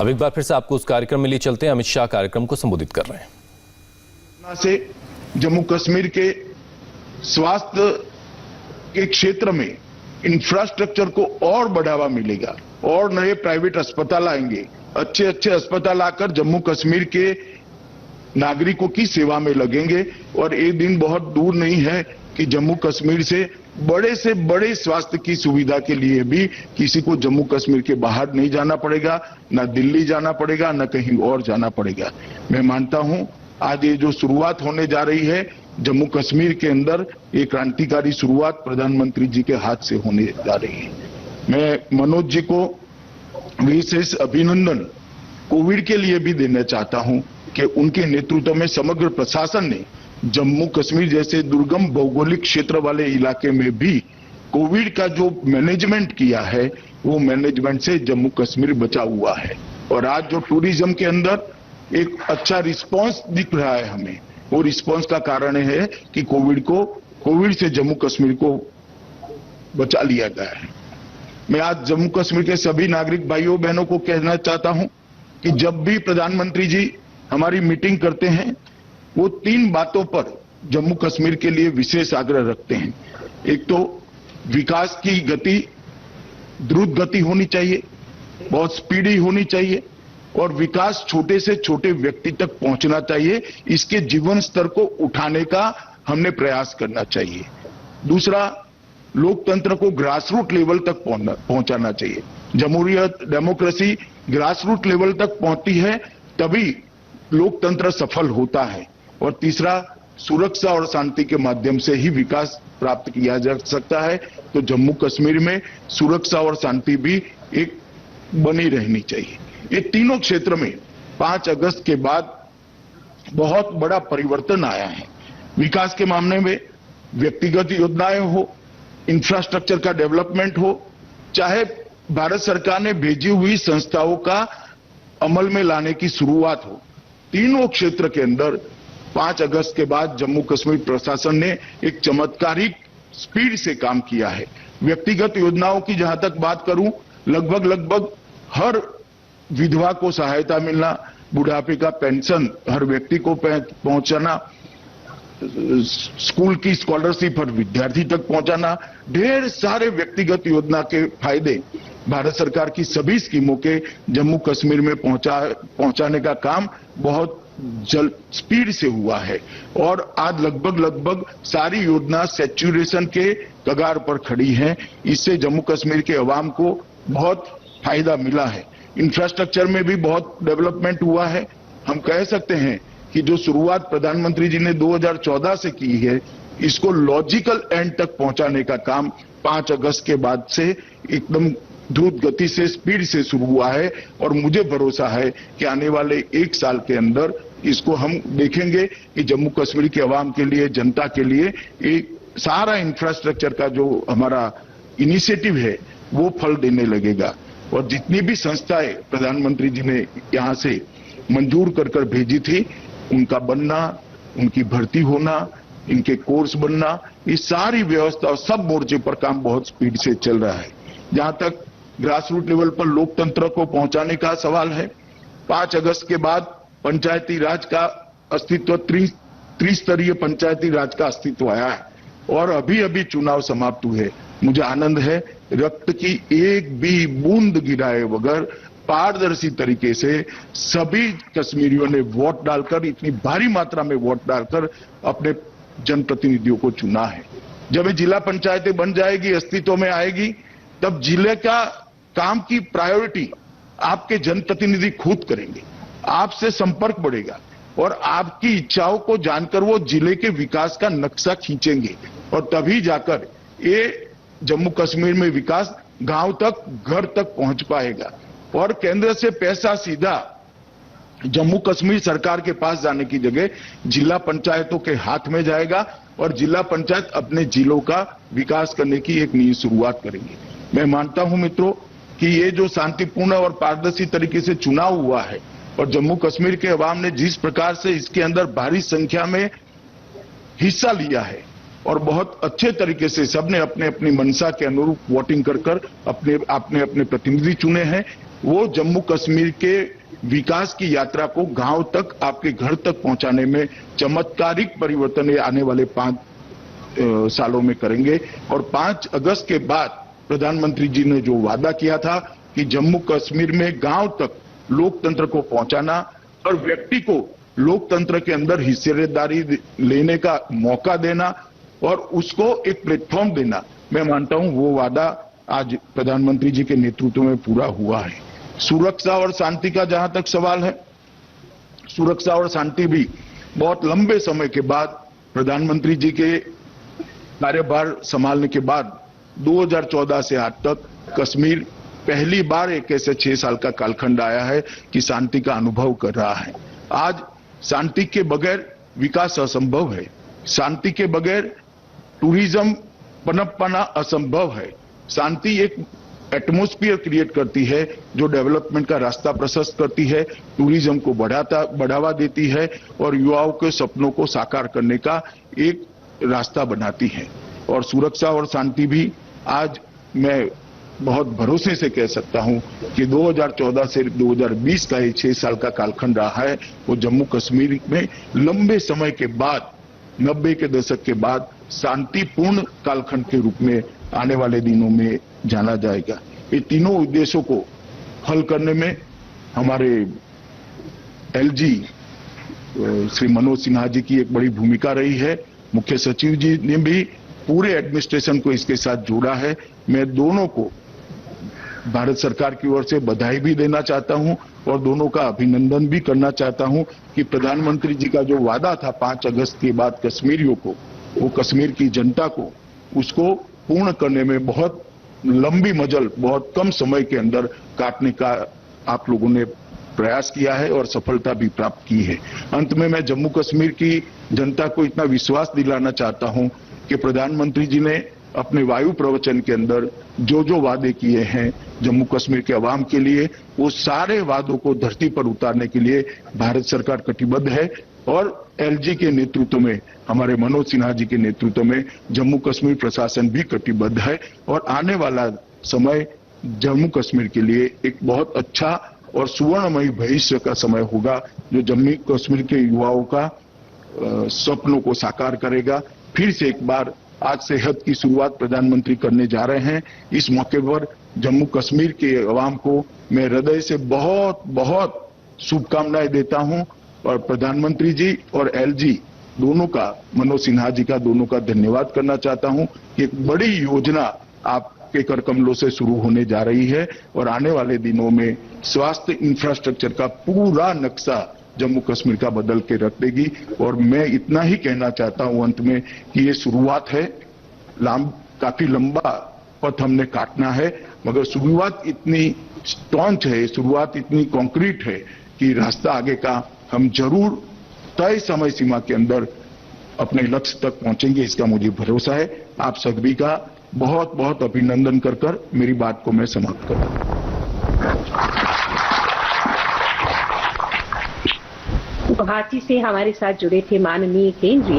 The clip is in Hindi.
अब एक बार फिर से आपको उस कार्यक्रम में लिए चलते हैं। अमित शाह कार्यक्रम को संबोधित कर रहे हैं। से जम्मू कश्मीर के स्वास्थ्य के क्षेत्र में इंफ्रास्ट्रक्चर को और बढ़ावा मिलेगा और नए प्राइवेट अस्पताल आएंगे। अच्छे अच्छे अस्पताल आकर जम्मू कश्मीर के नागरिकों की सेवा में लगेंगे और ये दिन बहुत दूर नहीं है कि जम्मू कश्मीर से बड़े स्वास्थ्य की सुविधा के लिए भी किसी को जम्मू कश्मीर के बाहर नहीं जाना पड़ेगा, न दिल्ली जाना पड़ेगा, न कहीं और जाना पड़ेगा। मैं मानता हूं आज ये जो शुरुआत होने जा रही है जम्मू कश्मीर के अंदर, ये क्रांतिकारी शुरुआत प्रधानमंत्री जी के हाथ से होने जा रही है। मैं मनोज जी को विशेष अभिनंदन कोविड के लिए भी देना चाहता हूं कि उनके नेतृत्व में समग्र प्रशासन ने जम्मू कश्मीर जैसे दुर्गम भौगोलिक क्षेत्र वाले इलाके में भी कोविड का जो मैनेजमेंट किया है वो मैनेजमेंट से जम्मू कश्मीर बचा हुआ है। और आज जो टूरिज्म के अंदर एक अच्छा रिस्पांस दिख रहा है हमें, वो रिस्पांस का कारण है कि कोविड से जम्मू कश्मीर को बचा लिया गया है। मैं आज जम्मू कश्मीर के सभी नागरिक भाइयों बहनों को कहना चाहता हूं कि जब भी प्रधानमंत्री जी हमारी मीटिंग करते हैं वो 3 बातों पर जम्मू कश्मीर के लिए विशेष आग्रह रखते हैं। एक तो विकास की गति द्रुत गति होनी चाहिए, बहुत स्पीडी होनी चाहिए और विकास छोटे से छोटे व्यक्ति तक पहुंचना चाहिए। इसके जीवन स्तर को उठाने का हमने प्रयास करना चाहिए। दूसरा, लोकतंत्र को ग्रासरूट लेवल तक पहुंचाना चाहिए। जमहूरियत, डेमोक्रेसी ग्रासरूट लेवल तक पहुंचती है तभी लोकतंत्र सफल होता है। और तीसरा, सुरक्षा और शांति के माध्यम से ही विकास प्राप्त किया जा सकता है। तो जम्मू कश्मीर में सुरक्षा और शांति भी एक बनी रहनी चाहिए। ये तीनों क्षेत्र में 5 अगस्त के बाद बहुत बड़ा परिवर्तन आया है। विकास के मामले में व्यक्तिगत योजनाएं हो, इंफ्रास्ट्रक्चर का डेवलपमेंट हो, चाहे भारत सरकार ने भेजी हुई संस्थाओं का अमल में लाने की शुरुआत हो, तीनों क्षेत्र के अंदर 5 अगस्त के बाद जम्मू कश्मीर प्रशासन ने एक चमत्कारिक स्पीड से काम किया है। व्यक्तिगत योजनाओं की जहां तक बात करूं, लगभग हर विधवा को सहायता मिलना, बुढ़ापे का पेंशन हर व्यक्ति को पहुंचाना, स्कूल की स्कॉलरशिप हर विद्यार्थी तक पहुंचाना, ढेर सारे व्यक्तिगत योजना के फायदे भारत सरकार की सभी स्कीमों के जम्मू कश्मीर में पहुंचाने का काम बहुत जल्द स्पीड से हुआ है। और आज लगभग सारी योजना सैचुरेशन के कगार पर खड़ी है। इससे जम्मू कश्मीर के अवाम को बहुत फायदा मिला है। इंफ्रास्ट्रक्चर में भी बहुत डेवलपमेंट हुआ है। हम कह सकते हैं कि जो शुरुआत प्रधानमंत्री जी ने 2014 से की है, इसको लॉजिकल एंड तक पहुंचाने का काम 5 अगस्त के बाद से एकदम द्रुत गति से, स्पीड से शुरू हुआ है। और मुझे भरोसा है कि आने वाले 1 साल के अंदर इसको हम देखेंगे कि जम्मू कश्मीर के अवाम के लिए, जनता के लिए एक सारा इंफ्रास्ट्रक्चर का जो हमारा इनिशिएटिव है वो फल देने लगेगा। और जितनी भी संस्थाएं प्रधानमंत्री जी ने यहां से मंजूर कर भेजी थी, उनका बनना, उनकी भर्ती होना, इनके कोर्स बनना, ये सारी व्यवस्था सब मोर्चे पर काम बहुत स्पीड से चल रहा है। जहां तक ग्रासरूट लेवल पर लोकतंत्र को पहुंचाने का सवाल है, 5 अगस्त के बाद पंचायती राज का अस्तित्व, त्रिस्तरीय पंचायती राज का अस्तित्व आया है और अभी चुनाव समाप्त हुए। मुझे आनंद है, रक्त की एक भी बूंद गिराए बगैर पारदर्शी तरीके से सभी कश्मीरियों ने वोट डालकर, इतनी भारी मात्रा में वोट डालकर अपने जनप्रतिनिधियों को चुना है। जब ये जिला पंचायतें बन जाएगी, अस्तित्व में आएगी, तब जिले का काम की प्रायोरिटी आपके जनप्रतिनिधि खुद करेंगे। आपसे संपर्क बढ़ेगा और आपकी इच्छाओं को जानकर वो जिले के विकास का नक्शा खींचेंगे और तभी जाकर ये जम्मू कश्मीर में विकास गांव तक, घर तक पहुंच पाएगा। और केंद्र से पैसा सीधा जम्मू कश्मीर सरकार के पास जाने की जगह जिला पंचायतों के हाथ में जाएगा और जिला पंचायत अपने जिलों का विकास करने की एक नई शुरुआत करेंगे। मैं मानता हूं मित्रों कि ये जो शांतिपूर्ण और पारदर्शी तरीके से चुनाव हुआ है और जम्मू कश्मीर के अवाम ने जिस प्रकार से इसके अंदर भारी संख्या में हिस्सा लिया है और बहुत अच्छे तरीके से सबने अपने अपनी मंशा के अनुरूप वोटिंग कर अपने प्रतिनिधि चुने हैं, वो जम्मू कश्मीर के विकास की यात्रा को गांव तक, आपके घर तक पहुंचाने में चमत्कारिक परिवर्तन आने वाले 5 सालों में करेंगे। और 5 अगस्त के बाद प्रधानमंत्री जी ने जो वादा किया था कि जम्मू कश्मीर में गांव तक लोकतंत्र को पहुंचाना और व्यक्ति को लोकतंत्र के अंदर हिस्सेदारी लेने का मौका देना और उसको एक प्लेटफॉर्म देना, मैं मानता हूं वो वादा आज प्रधानमंत्री जी के नेतृत्व में पूरा हुआ है। सुरक्षा और शांति का जहां तक सवाल है, सुरक्षा और शांति भी बहुत लंबे समय के बाद प्रधानमंत्री जी के कार्यभार संभालने के बाद 2014 से आज तक कश्मीर पहली बार एक ऐसे 6 साल का कालखंड आया है कि शांति का अनुभव कर रहा है। आज शांति के बगैर विकास असंभव है, शांति के बगैर टूरिज्म पनप पाना असंभव है। शांति एक एटमॉस्फेयर क्रिएट करती है जो डेवलपमेंट का रास्ता प्रशस्त करती है, टूरिज्म को बढ़ावा देती है और युवाओं के सपनों को साकार करने का एक रास्ता बनाती है। और सुरक्षा और शांति भी आज मैं बहुत भरोसे से कह सकता हूं कि 2014 से 2020 का ये 6 साल का कालखंड रहा है, वो जम्मू कश्मीर में लंबे समय के बाद, 90 के दशक के बाद शांतिपूर्ण कालखंड के रूप में आने वाले दिनों में जाना जाएगा। ये तीनों उद्देश्यों को हल करने में हमारे एलजी श्री मनोज सिन्हा जी की एक बड़ी भूमिका रही है। मुख्य सचिव जी ने भी पूरे एडमिनिस्ट्रेशन को इसके साथ जोड़ा है। मैं दोनों को भारत सरकार की ओर से बधाई भी देना चाहता हूं और दोनों का अभिनंदन भी करना चाहता हूं कि प्रधानमंत्री जी का जो वादा था 5 अगस्त के बाद कश्मीरियों को, वो कश्मीर की जनता को, उसको पूर्ण करने में बहुत लंबी मजल, बहुत कम समय के अंदर काटने का आप लोगों ने प्रयास किया है और सफलता भी प्राप्त की है। अंत में मैं जम्मू कश्मीर की जनता को इतना विश्वास दिलाना चाहता हूं कि प्रधानमंत्री जी ने अपने वायु प्रवचन के अंदर जो जो वादे किए हैं जम्मू कश्मीर के अवाम के लिए, वो सारे वादों को धरती पर उतारने के लिए भारत सरकार कटिबद्ध है। और एलजी के नेतृत्व में, हमारे मनोज सिन्हा जी के नेतृत्व में जम्मू कश्मीर प्रशासन भी कटिबद्ध है और आने वाला समय जम्मू कश्मीर के लिए एक बहुत अच्छा और सुवर्णमयी भविष्य का समय होगा, जो जम्मू कश्मीर के युवाओं का सपनों को साकार करेगा। फिर से एक बार आज सेहत की शुरुआत प्रधानमंत्री करने जा रहे हैं। इस मौके पर जम्मू कश्मीर के अवाम को मैं हृदय से बहुत बहुत शुभकामनाएं देता हूं और प्रधानमंत्री जी और एलजी दोनों का, मनोज सिन्हा जी का, दोनों का धन्यवाद करना चाहता हूं कि एक बड़ी योजना आपके कर कमलों से शुरू होने जा रही है और आने वाले दिनों में स्वास्थ्य इंफ्रास्ट्रक्चर का पूरा नक्शा जम्मू कश्मीर का बदल के रख देगी। और मैं इतना ही कहना चाहता हूं अंत में कि ये शुरुआत है, काफी लंबा पथ हमने काटना है, मगर शुरुआत इतनी स्टॉन्च है, शुरुआत इतनी कॉन्क्रीट है कि रास्ता आगे का हम जरूर तय समय सीमा के अंदर अपने लक्ष्य तक पहुंचेंगे, इसका मुझे भरोसा है। आप सभी का बहुत बहुत अभिनंदन कर मेरी बात को मैं समाप्त करता हूं। गुवाहाटी से हमारे साथ जुड़े थे माननीय केंद्रीय